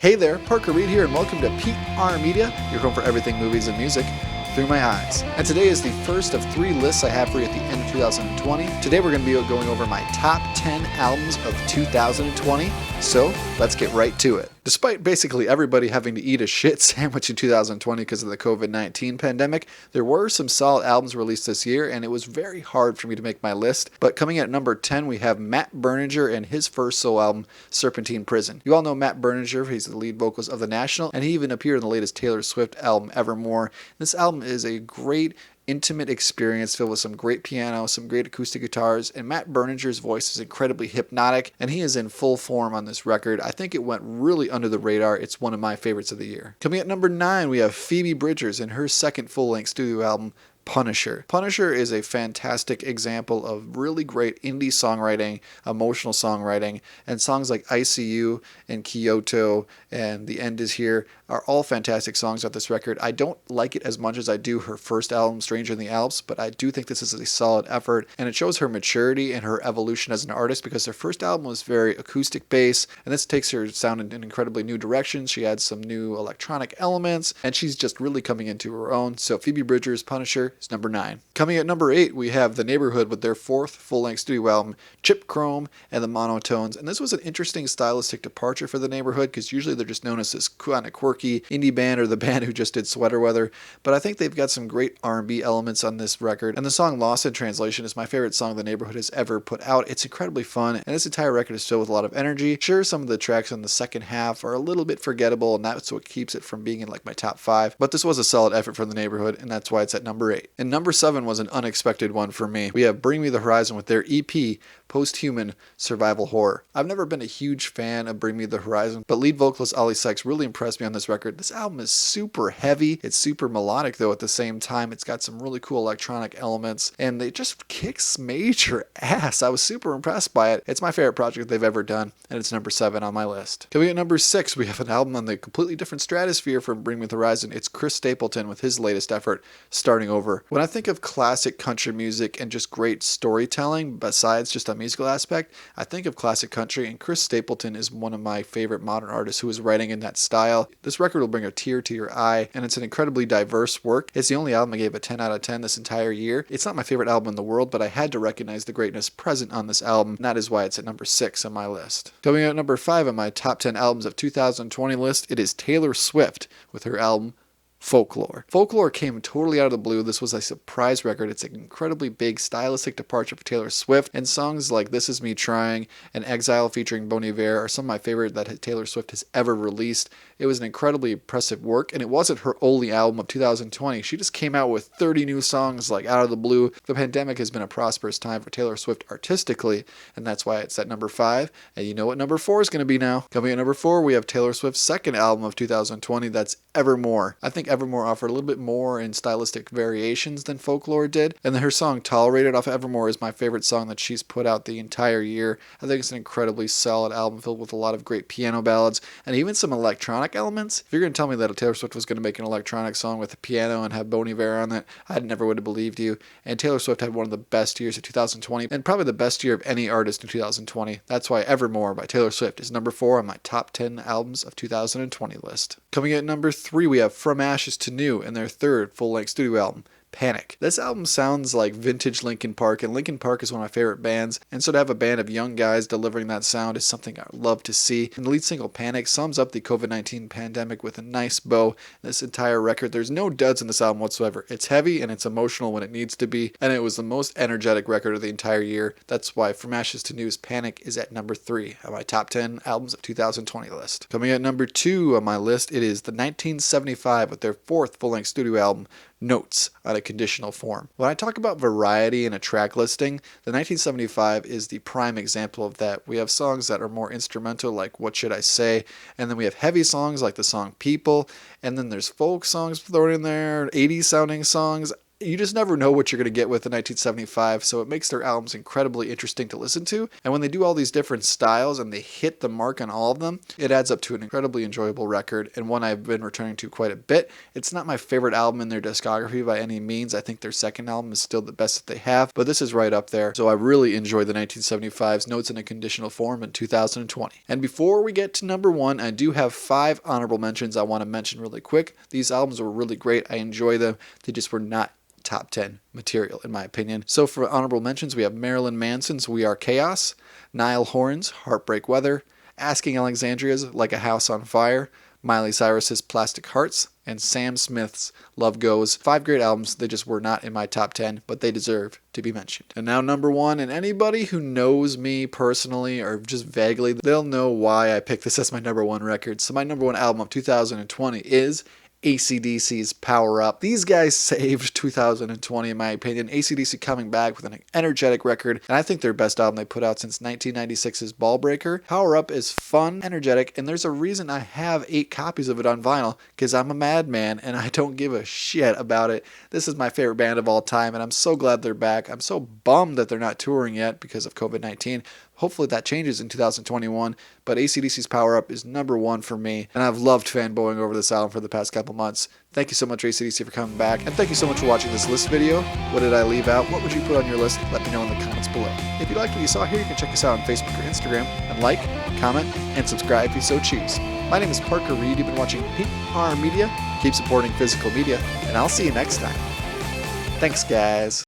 Hey there, Parker Reed here, and welcome to PR Media, your home for everything movies and music through my eyes. And today is the first of 3 lists I have for you at the end of 2020. Today we're going to be going over my top 10 albums of 2020, so let's get right to it. Despite basically everybody having to eat a shit sandwich in 2020 because of the COVID-19 pandemic, there were some solid albums released this year, and it was very hard for me to make my list. But coming in at number 10, we have Matt Berninger and his first solo album, Serpentine Prison. You all know Matt Berninger, he's the lead vocalist of The National, and he even appeared in the latest Taylor Swift album, Evermore. This album is a great intimate experience filled with some great piano, some great acoustic guitars, and Matt Berninger's voice is incredibly hypnotic, and he is in full form on this record. I think it went really under the radar. It's one of my favorites of the year. Coming at number 9, we have Phoebe Bridgers and her second full-length studio album, Punisher. Punisher is a fantastic example of really great indie songwriting, emotional songwriting, and songs like ICU and Kyoto and The End Is Here are all fantastic songs off this record. I don't like it as much as I do her first album, Stranger in the Alps, but I do think this is a solid effort, and it shows her maturity and her evolution as an artist because her first album was very acoustic based, and this takes her sound in incredibly new directions. She adds some new electronic elements, and she's just really coming into her own. So Phoebe Bridgers' Punisher is number 9. Coming at number 8, we have The Neighbourhood with their fourth full-length studio album, Chip Chrome and the Monotones. And this was an interesting stylistic departure for The Neighbourhood because usually they're just known as this kind of quirky indie band or the band who just did Sweater Weather. But I think they've got some great R&B elements on this record. And the song Lost in Translation is my favorite song The Neighbourhood has ever put out. It's incredibly fun, and this entire record is filled with a lot of energy. Sure, some of the tracks on the second half are a little bit forgettable, and that's what keeps it from being in like my top 5. But this was a solid effort from The Neighbourhood, and that's why it's at number 8. And number 7 was an unexpected one for me. We have Bring Me the Horizon with their EP, Post-Human Survival Horror. I've never been a huge fan of Bring Me the Horizon, but lead vocalist Ollie Sykes really impressed me on this record. This album is super heavy. It's super melodic though at the same time. It's got some really cool electronic elements, and it just kicks major ass. I was super impressed by it. It's my favorite project they've ever done, and it's number 7 on my list. Coming at number 6, we have an album on the completely different stratosphere from Bring Me the Horizon. It's Chris Stapleton with his latest effort, Starting Over. When I think of classic country music and just great storytelling, besides just a musical aspect, I think of classic country, and Chris Stapleton is one of my favorite modern artists who is writing in that style. This record will bring a tear to your eye, and it's an incredibly diverse work. It's the only album I gave a 10 out of 10 this entire year. It's not my favorite album in the world, but I had to recognize the greatness present on this album, and that is why it's at number 6 on my list. Coming out at number 5 on my top 10 albums of 2020 list, it is Taylor Swift with her album Folklore. Folklore came totally out of the blue. This was a surprise record. It's an incredibly big stylistic departure for Taylor Swift, and songs like This Is Me Trying and Exile featuring Bon Iver are some of my favorite that Taylor Swift has ever released. It was an incredibly impressive work, and it wasn't her only album of 2020. She just came out with 30 new songs like out of the blue. The pandemic has been a prosperous time for Taylor Swift artistically, and that's why it's at number 5. And you know what number 4 is going to be now. Coming at number 4, we have Taylor Swift's second album of 2020. That's Evermore. I think Evermore offered a little bit more in stylistic variations than Folklore did, and her song Tolerated off Evermore is my favorite song that she's put out the entire year. I think it's an incredibly solid album filled with a lot of great piano ballads and even some electronic elements. If you're going to tell me that Taylor Swift was going to make an electronic song with a piano and have Bon Iver on it, I never would have believed you. And Taylor Swift had one of the best years of 2020, and probably the best year of any artist in 2020. That's why Evermore by Taylor Swift is number 4 on my top 10 albums of 2020 list. Coming at number 3, we have From Ashes to New and their third full-length studio album, Panic. This album sounds like vintage Linkin Park, and Linkin Park is one of my favorite bands, and so to have a band of young guys delivering that sound is something I love to see. And the lead single, Panic, sums up the COVID-19 pandemic with a nice bow. This entire record, there's no duds in this album whatsoever. It's heavy and it's emotional when it needs to be, and it was the most energetic record of the entire year. That's why From Ashes to New's Panic is at number 3 on my top 10 albums of 2020 list. Coming at number 2 on my list, it is the 1975 with their fourth full-length studio album, Notes on a Conditional Form. When I talk about variety in a track listing, the 1975 is the prime example of that. We have songs that are more instrumental like What Should I Say, and then we have heavy songs like the song People, and then there's folk songs thrown in there, 80s sounding songs. You just never know what you're going to get with the 1975, so it makes their albums incredibly interesting to listen to. And when they do all these different styles and they hit the mark on all of them, it adds up to an incredibly enjoyable record and one I've been returning to quite a bit. It's not my favorite album in their discography by any means. I think their second album is still the best that they have, but this is right up there. So I really enjoy the 1975's Notes in a Conditional Form in 2020. And before we get to number one, I do have 5 honorable mentions I want to mention really quick. These albums were really great. I enjoy them. They just were not top 10 material in my opinion. So for honorable mentions, we have Marilyn Manson's We Are Chaos, Niall Horan's Heartbreak Weather, Asking Alexandria's Like a House on Fire, Miley Cyrus's Plastic Hearts, and Sam Smith's Love Goes. 5 great albums. They just were not in my top 10, but they deserve to be mentioned. And now number one, and anybody who knows me personally or just vaguely, they'll know why I picked this as my number one record. So my number one album of 2020 is AC/DC's Power Up. These guys saved 2020 in my opinion. AC/DC coming back with an energetic record, and I think their best album they put out since 1996's Ball Breaker. Power Up is fun, energetic, and there's a reason I have 8 copies of it on vinyl, because I'm a madman and I don't give a shit about it. This is my favorite band of all time, and I'm so glad they're back. I'm so bummed that they're not touring yet because of COVID-19. Hopefully that changes in 2021, but AC/DC's Power Up is number one for me, and I've loved fanboying over this album for the past couple months. Thank you so much, AC/DC, for coming back, and thank you so much for watching this list video. What did I leave out? What would you put on your list? Let me know in the comments below. If you liked what you saw here, you can check us out on Facebook or Instagram, and like, comment, and subscribe if you so choose. My name is Parker Reed. You've been watching PR Media. Keep supporting physical media, and I'll see you next time. Thanks, guys.